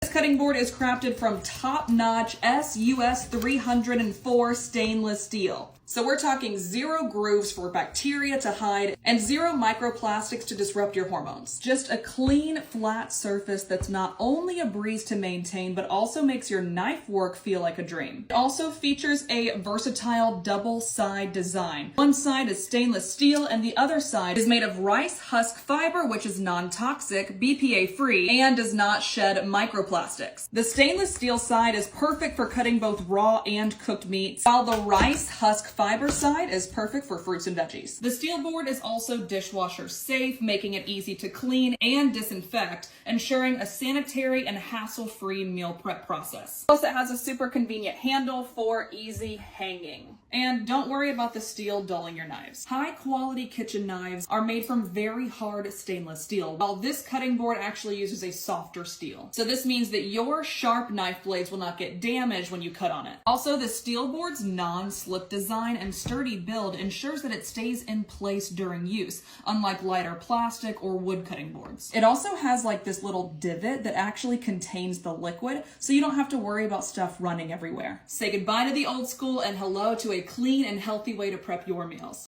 This cutting board is crafted from top-notch US 304 stainless steel. So we're talking 0 grooves for bacteria to hide and 0 microplastics to disrupt your hormones. Just a clean, flat surface that's not only a breeze to maintain, but also makes your knife work feel like a dream. It also features a versatile double-side design. One side is stainless steel and the other side is made of rice husk fiber, which is non-toxic, BPA-free, and does not shed microplastics. The stainless steel side is perfect for cutting both raw and cooked meats, while the rice husk fiber side is perfect for fruits and veggies. The steel board is also dishwasher safe, making it easy to clean and disinfect, ensuring a sanitary and hassle-free meal prep process. Plus, it has a super convenient handle for easy hanging. And don't worry about the steel dulling your knives. High-quality kitchen knives are made from very hard stainless steel, while this cutting board actually uses a softer steel. So this means that your sharp knife blades will not get damaged when you cut on it. Also, the steel board's non-slip design and sturdy build ensures that it stays in place during use, unlike lighter plastic or wood cutting boards. It also has like this little divot that actually contains the liquid, so you don't have to worry about stuff running everywhere. Say goodbye to the old school and hello to a clean and healthy way to prep your meals.